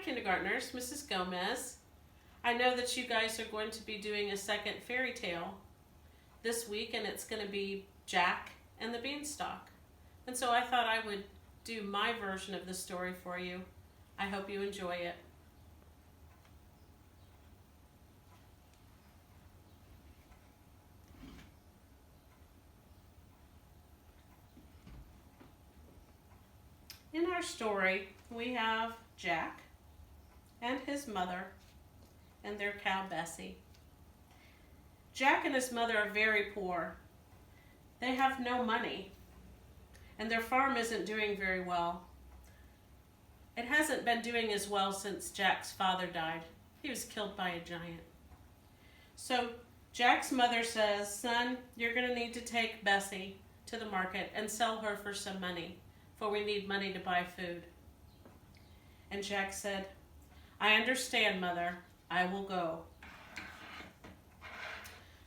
kindergartners, Mrs. Gomez. I know that you guys are going to be doing a second fairy tale this week, and it's going to be Jack and the Beanstalk. And so I thought I would do my version of the story for you. I hope you enjoy it. In our story, we have Jack and his mother and their cow Bessie. Jack and his mother are very poor. They have no money, and their farm isn't doing very well. It hasn't been doing as well since Jack's father died. He was killed by a giant. So Jack's mother says, "Son, you're going to need to take Bessie to the market and sell her for some money, for we need money to buy food." And Jack said, "I understand, Mother. I will go."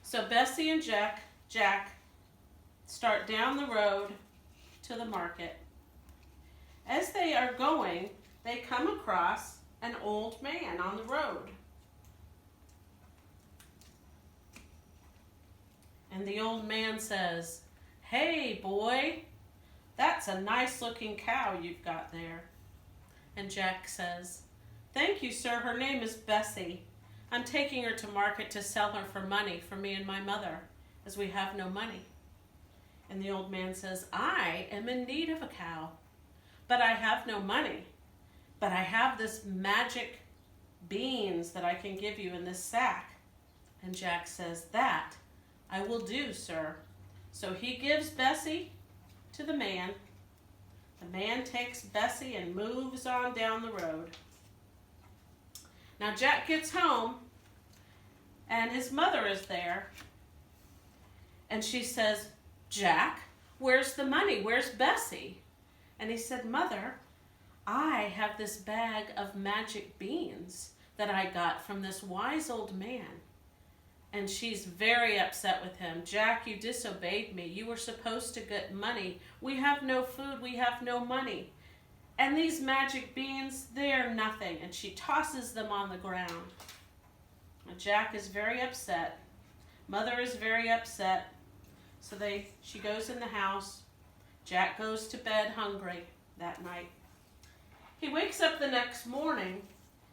So Bessie and Jack start down the road to the market. As they are going, they come across an old man on the road. And the old man says, "Hey, boy, that's a nice looking cow you've got there." And Jack says, "Thank you, sir. Her name is Bessie. I'm taking her to market to sell her for money for me and my mother, as we have no money." And the old man says, "I am in need of a cow, but I have no money. But I have this magic beans that I can give you in this sack." And Jack says, "That I will do, sir." So he gives Bessie to the man. The man takes Bessie and moves on down the road. Now Jack gets home, and his mother is there. And she says, "Jack, where's the money? Where's Bessie?" And he said, "Mother, I have this bag of magic beans that I got from this wise old man." And she's very upset with him. "Jack, you disobeyed me. You were supposed to get money. We have no food. We have no money. And these magic beans, they are nothing." And she tosses them on the ground. And Jack is very upset. Mother is very upset. So she goes in the house. Jack goes to bed hungry that night. He wakes up the next morning,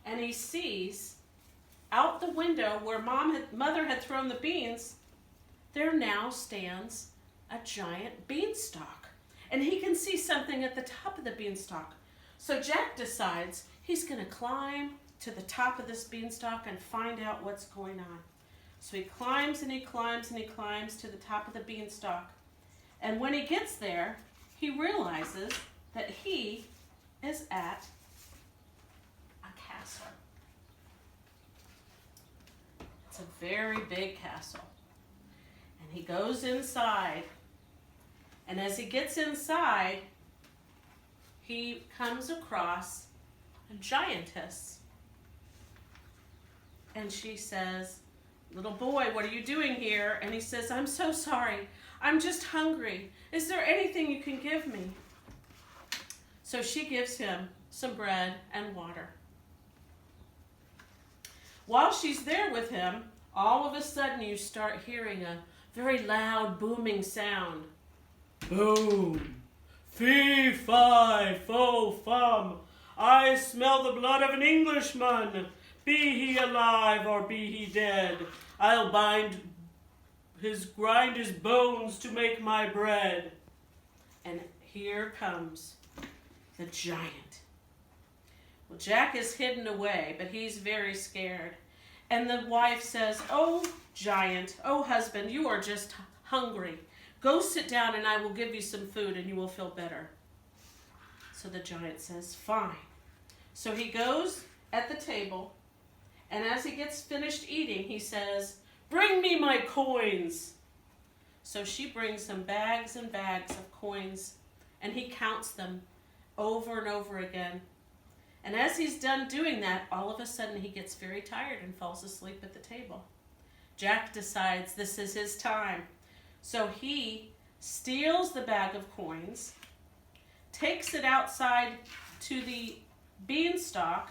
and he sees out the window where mother had thrown the beans, there now stands a giant beanstalk. And he can see something at the top of the beanstalk. So Jack decides he's going to climb to the top of this beanstalk and find out what's going on. So he climbs and he climbs and he climbs to the top of the beanstalk. And when he gets there, he realizes that he is at a castle. It's a very big castle. And he goes inside. And as he gets inside, he comes across a giantess. And she says, "Little boy, what are you doing here?" And he says, "I'm so sorry. I'm just hungry. Is there anything you can give me?" So she gives him some bread and water. While she's there with him, all of a sudden you start hearing a very loud booming sound. Boom! Fee, fi, fo, fum. I smell the blood of an Englishman. Be he alive or be he dead, I'll grind his bones to make my bread. And here comes the giant. Well, Jack is hidden away, but he's very scared. And the wife says, "Oh, giant, oh, husband, you are just hungry. Go sit down and I will give you some food and you will feel better." So the giant says, "Fine." So he goes at the table, and as he gets finished eating, he says, "Bring me my coins." So she brings him bags and bags of coins, and he counts them over and over again. And as he's done doing that, all of a sudden he gets very tired and falls asleep at the table. Jack decides this is his time. So he steals the bag of coins, takes it outside to the beanstalk,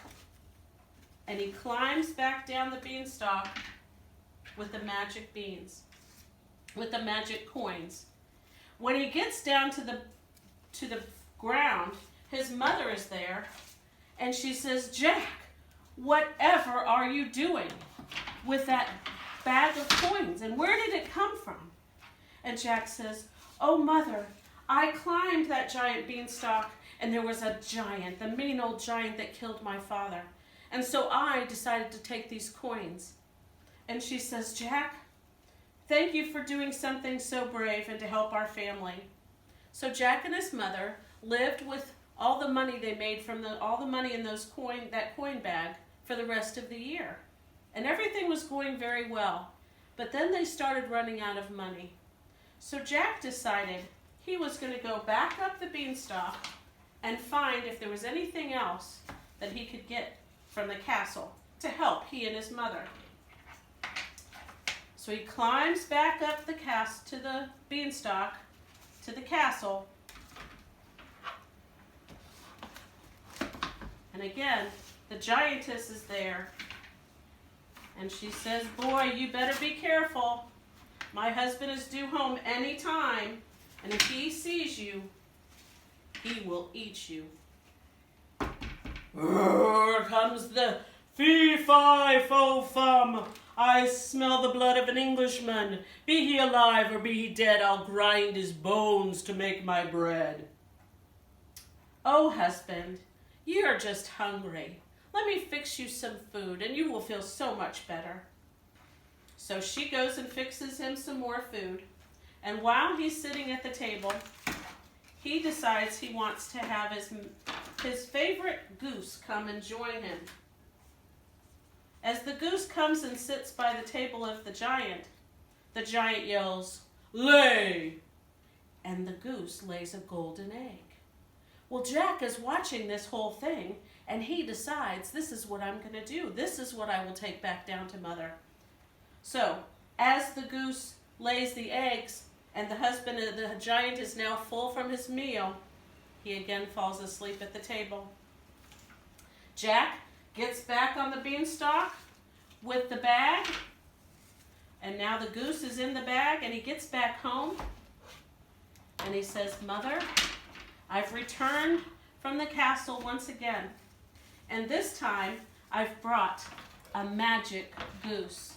and he climbs back down the beanstalk with the magic beans, with the magic coins. When he gets down to the ground, his mother is there, and she says, "Jack, whatever are you doing with that bag of coins, and where did it come from?" And Jack says, "Oh, Mother, I climbed that giant beanstalk, and there was a giant, the mean old giant that killed my father. And so I decided to take these coins." And she says, "Jack, thank you for doing something so brave and to help our family." So Jack and his mother lived with all the money they made from all the money in that coin bag for the rest of the year. And everything was going very well. But then they started running out of money. So Jack decided he was going to go back up the beanstalk and find if there was anything else that he could get from the castle to help he and his mother. So he climbs back up to the beanstalk, to the castle. And again, the giantess is there. And she says, "Boy, you better be careful. My husband is due home any time. And if he sees you, he will eat you." Here comes the fee-fi-fo-fum. "I smell the blood of an Englishman. Be he alive or be he dead, I'll grind his bones to make my bread." "Oh, husband, you are just hungry. Let me fix you some food and you will feel so much better." So she goes and fixes him some more food. And while he's sitting at the table, he decides he wants to have his favorite goose come and join him. As the goose comes and sits by the table of the giant yells, "Lay!" And the goose lays a golden egg. Well, Jack is watching this whole thing, and he decides, this is what I'm going to do. This is what I will take back down to Mother. So, as the goose lays the eggs, and the giant is now full from his meal, he again falls asleep at the table. Jack gets back on the beanstalk with the bag, and now the goose is in the bag, and he gets back home, and he says, "Mother, I've returned from the castle once again, and this time I've brought a magic goose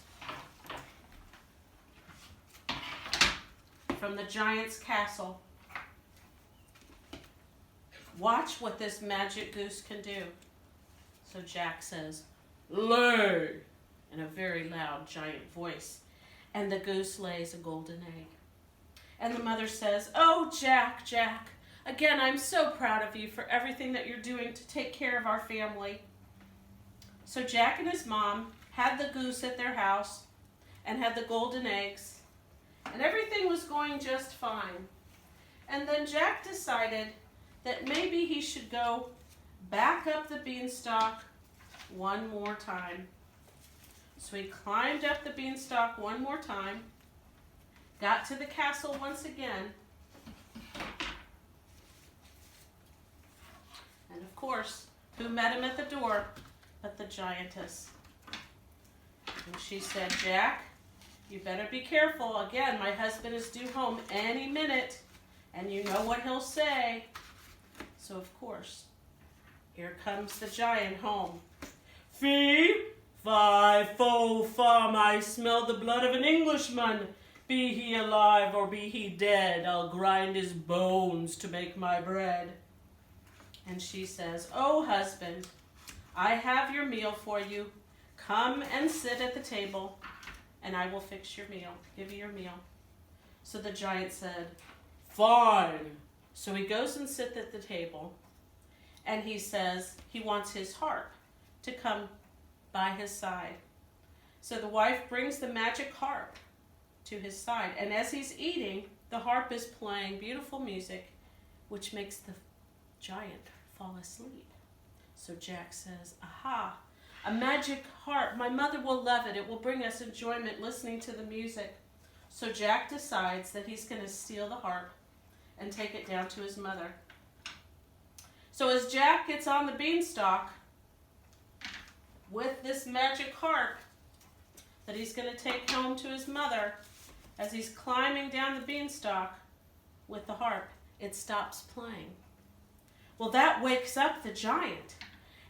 from the giant's castle. Watch what this magic goose can do." So Jack says, "Lay!" in a very loud giant voice, and the goose lays a golden egg. And the mother says, "Oh, Jack, Jack, again, I'm so proud of you for everything that you're doing to take care of our family." So Jack and his mom had the goose at their house and had the golden eggs, and everything was going just fine. And then Jack decided that maybe he should go back up the beanstalk one more time. So he climbed up the beanstalk one more time, got to the castle once again, and of course, who met him at the door but the giantess. And she said, "Jack, you better be careful. Again, my husband is due home any minute, and you know what he'll say." So of course, here comes the giant home. "Fee-fi-fo-fum, I smell the blood of an Englishman. Be he alive or be he dead, I'll grind his bones to make my bread." And she says, "Oh, husband, I have your meal for you. Come and sit at the table, and I will fix your meal, give you your meal." So the giant said, "Fine." So he goes and sits at the table, and he says he wants his harp to come by his side. So the wife brings the magic harp to his side, and as he's eating, the harp is playing beautiful music, which makes the giant fall asleep. So Jack says, "Aha, a magic harp. My mother will love it. It will bring us enjoyment listening to the music." So Jack decides that he's going to steal the harp and take it down to his mother. So as Jack gets on the beanstalk, with this magic harp that he's going to take home to his mother. As he's climbing down the beanstalk with the harp, it stops playing. Well, that wakes up the giant,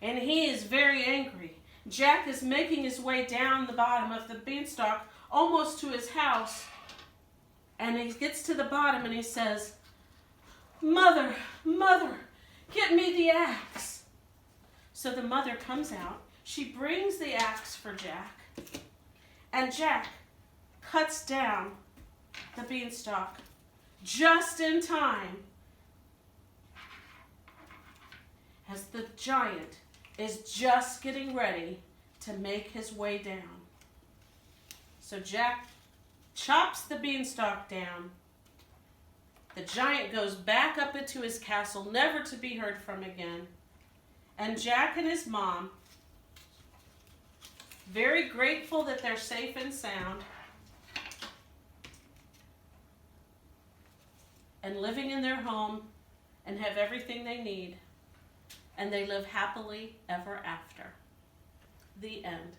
and he is very angry. Jack is making his way down the bottom of the beanstalk, almost to his house, and he gets to the bottom and he says, "Mother, mother, get me the axe." So the mother comes out. She brings the axe for Jack, and Jack cuts down the beanstalk just in time as the giant is just getting ready to make his way down. So Jack chops the beanstalk down. The giant goes back up into his castle, never to be heard from again. And Jack and his mom, very grateful that they're safe and sound and living in their home and have everything they need, and they live happily ever after. The end.